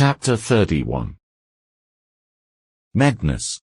Chapter 31. Magnus.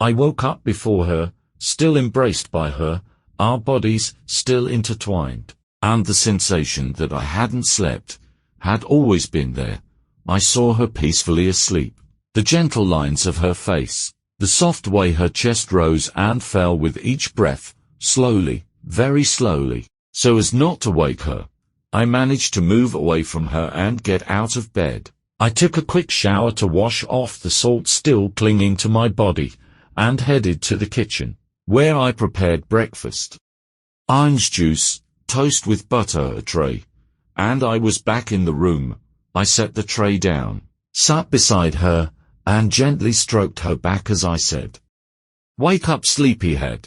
I woke up before her, still embraced by her, our bodies still intertwined, and the sensation that I hadn't slept had always been there. I saw her peacefully asleep. The gentle lines of her face, the soft way her chest rose and fell with each breath, slowly, very slowly, so as not to wake her. I managed to move away from her and get out of bed. I took a quick shower to wash off the salt still clinging to my body, and headed to the kitchen, where I prepared breakfast. Orange juice, toast with butter, a tray, and I was back in the room. I set the tray down, sat beside her, and gently stroked her back as I said, "Wake up, sleepyhead."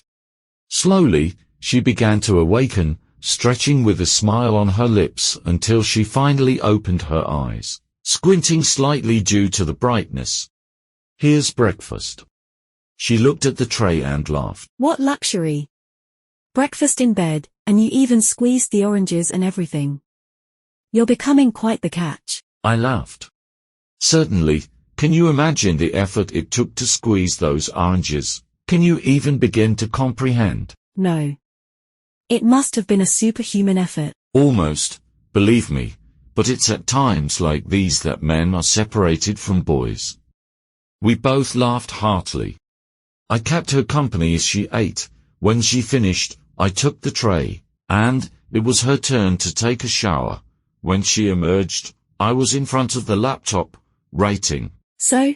Slowly, she began to awaken, stretching with a smile on her lips until she finally opened her eyes, squinting slightly due to the brightness. "Here's breakfast." She looked at the tray and laughed. "What luxury. Breakfast in bed, and you even squeezed the oranges and everything. You're becoming quite the catch." I laughed. "Certainly. Can you imagine the effort it took to squeeze those oranges? Can you even begin to comprehend?" "No. It must have been a superhuman effort." "Almost, believe me, but it's at times like these that men are separated from boys." We both laughed heartily. I kept her company as she ate. When she finished, I took the tray, and it was her turn to take a shower. When she emerged, I was in front of the laptop, writing. "So?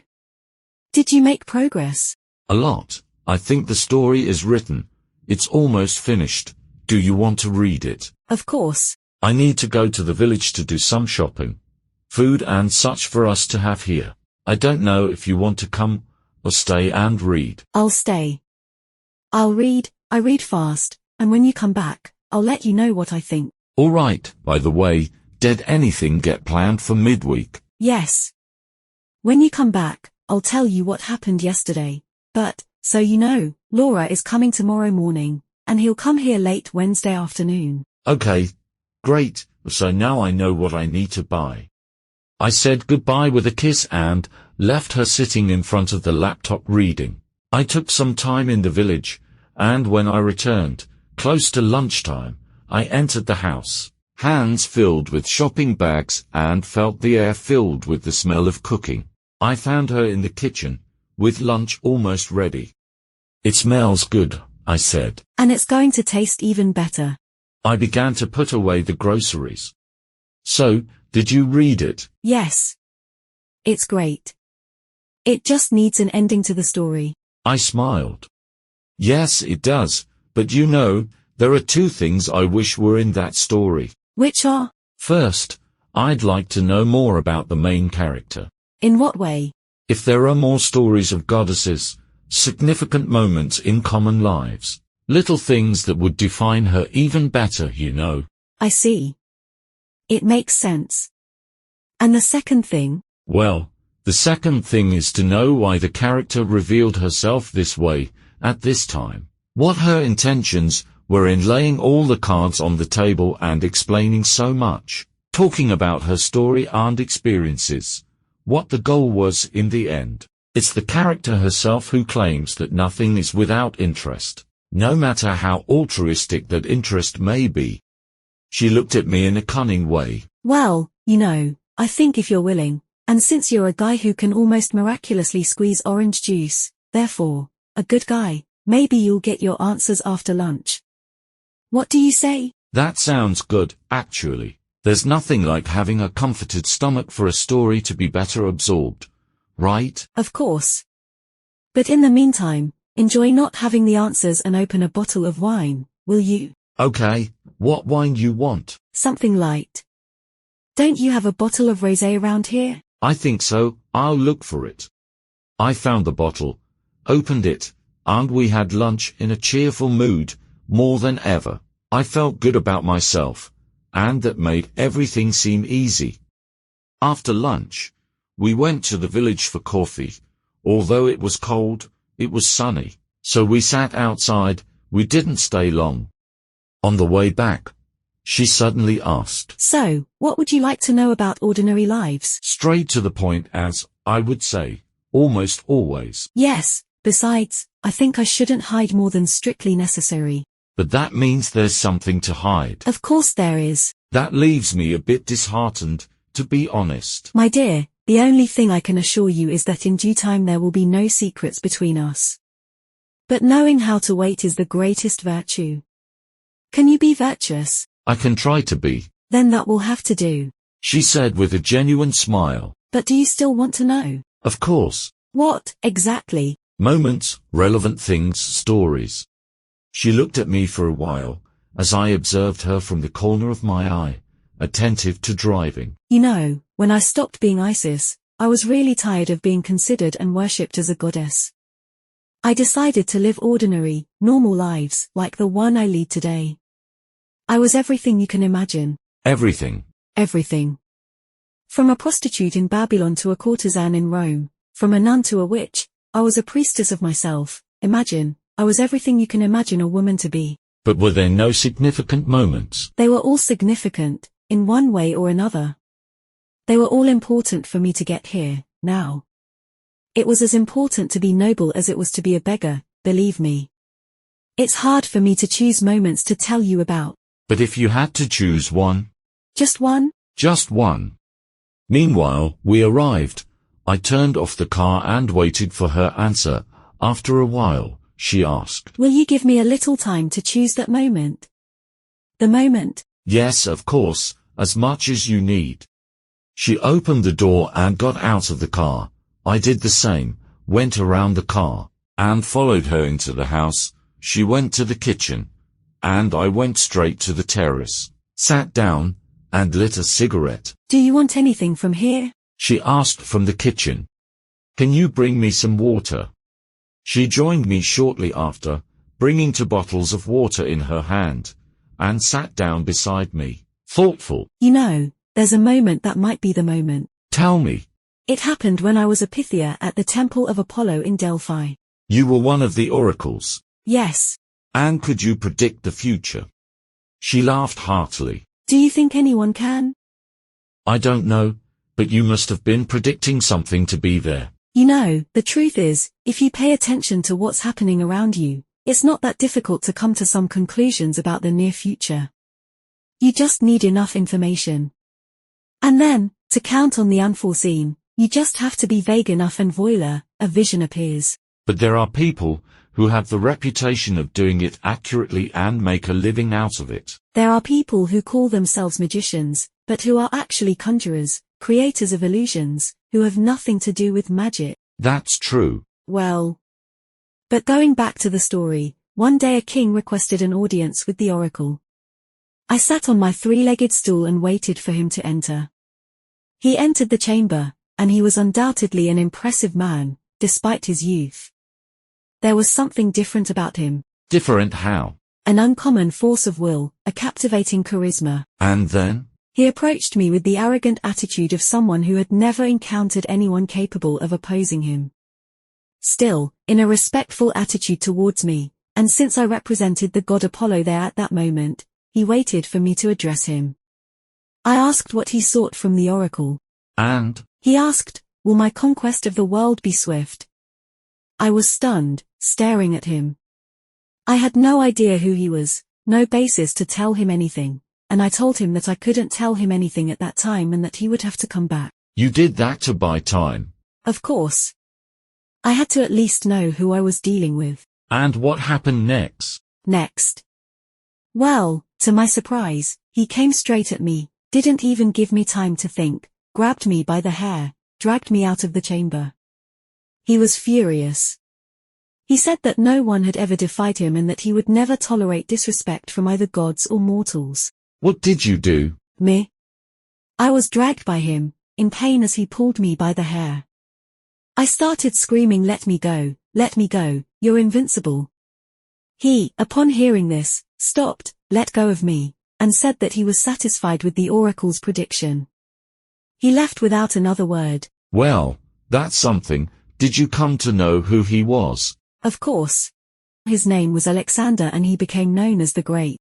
Did you make progress?" "A lot. I think the story is written. It's almost finished. Do you want to read it?" "Of course." "I need to go to the village to do some shopping. Food and such for us to have here. I don't know if you want to come, or stay and read." "I'll stay. I'll read, I read fast, and when you come back, I'll let you know what I think." "All right. By the way, did anything get planned for midweek?" "Yes. When you come back, I'll tell you what happened yesterday. But, so you know, Laura is coming tomorrow morning, and he'll come here late Wednesday afternoon." "Okay, great, so now I know what I need to buy." I said goodbye with a kiss and left her sitting in front of the laptop reading. I took some time in the village, and when I returned, close to lunchtime, I entered the house, hands filled with shopping bags, and felt the air filled with the smell of cooking. I found her in the kitchen, with lunch almost ready. "It smells good," I said. "And it's going to taste even better." I began to put away the groceries. "So, did you read it?" "Yes. It's great. It just needs an ending to the story." I smiled. "Yes, it does, but you know, there are two things I wish were in that story." "Which are?" "First, I'd like to know more about the main character." "In what way?" "If there are more stories of goddesses, significant moments in common lives, little things that would define her even better, you know." "I see. It makes sense. And the second thing?" "Well, the second thing is to know why the character revealed herself this way, at this time. What her intentions were in laying all the cards on the table and explaining so much, talking about her story and experiences. What the goal was in the end. It's the character herself who claims that nothing is without interest, no matter how altruistic that interest may be." She looked at me in a cunning way. "Well, you know, I think if you're willing, and since you're a guy who can almost miraculously squeeze orange juice, therefore, a good guy, maybe you'll get your answers after lunch. What do you say?" "That sounds good, actually. There's nothing like having a comforted stomach for a story to be better absorbed, right?" "Of course. But in the meantime, enjoy not having the answers and open a bottle of wine, will you?" "Okay, what wine you want?" "Something light. Don't you have a bottle of rosé around here?" "I think so, I'll look for it." I found the bottle, opened it, and we had lunch in a cheerful mood, more than ever. I felt good about myself, and that made everything seem easy. After lunch, we went to the village for coffee. Although it was cold, it was sunny, so we sat outside. We didn't stay long. On the way back, she suddenly asked. So, what would you like to know about ordinary lives? Straight to the point, as I would say, almost always. Yes, besides, I think I shouldn't hide more than strictly necessary. But that means there's something to hide. Of course there is. That leaves me a bit disheartened, to be honest. My dear, the only thing I can assure you is that in due time there will be no secrets between us. But knowing how to wait is the greatest virtue. Can you be virtuous? I can try to be. Then that will have to do. She said with a genuine smile. But do you still want to know? Of course. What, exactly? Moments, relevant things, stories. She looked at me for a while, as I observed her from the corner of my eye, attentive to driving. You know, when I stopped being Isis, I was really tired of being considered and worshipped as a goddess. I decided to live ordinary, normal lives, like the one I lead today. I was everything you can imagine. Everything. Everything. From a prostitute in Babylon to a courtesan in Rome, from a nun to a witch, I was a priestess of myself. Imagine, I was everything you can imagine a woman to be. But were there no significant moments? They were all significant, in one way or another. They were all important for me to get here, now. It was as important to be noble as it was to be a beggar, believe me. It's hard for me to choose moments to tell you about. But if you had to choose one? Just one? Just one. Meanwhile, we arrived. I turned off the car and waited for her answer. After a while, she asked. Will you give me a little time to choose that moment? The moment? Yes, of course, as much as you need. She opened the door and got out of the car. I did the same, went around the car, and followed her into the house. She went to the kitchen, and I went straight to the terrace, sat down, and lit a cigarette. Do you want anything from here? She asked from the kitchen. Can you bring me some water? She joined me shortly after, bringing 2 bottles of water in her hand, and sat down beside me, thoughtful. You know, there's a moment that might be the moment. Tell me. It happened when I was a Pythia at the Temple of Apollo in Delphi. You were one of the oracles. Yes. And could you predict the future? She laughed heartily. Do you think anyone can? I don't know, but you must have been predicting something to be there. You know, the truth is, if you pay attention to what's happening around you, it's not that difficult to come to some conclusions about the near future. You just need enough information. And then, to count on the unforeseen, you just have to be vague enough and voila, a vision appears. But there are people who have the reputation of doing it accurately and make a living out of it. There are people who call themselves magicians, but who are actually conjurers, creators of illusions, who have nothing to do with magic. That's true. Well. But going back to the story, one day a king requested an audience with the oracle. I sat on my 3-legged stool and waited for him to enter. He entered the chamber, and he was undoubtedly an impressive man, despite his youth. There was something different about him. Different how? An uncommon force of will, a captivating charisma. And then? He approached me with the arrogant attitude of someone who had never encountered anyone capable of opposing him. Still, in a respectful attitude towards me, and since I represented the god Apollo there at that moment, he waited for me to address him. I asked what he sought from the oracle. And? He asked, will my conquest of the world be swift? I was stunned, staring at him. I had no idea who he was, no basis to tell him anything, and I told him that I couldn't tell him anything at that time and that he would have to come back. You did that to buy time? Of course. I had to at least know who I was dealing with. And what happened next? Next. Well, to my surprise, he came straight at me, didn't even give me time to think, grabbed me by the hair, dragged me out of the chamber. He was furious. He said that no one had ever defied him and that he would never tolerate disrespect from either gods or mortals. What did you do? Me? I was dragged by him, in pain as he pulled me by the hair. I started screaming, let me go, you're invincible. He, upon hearing this, stopped, let go of me, and said that he was satisfied with the oracle's prediction. He left without another word. Well, that's something. Did you come to know who he was? Of course. His name was Alexander and he became known as the Great.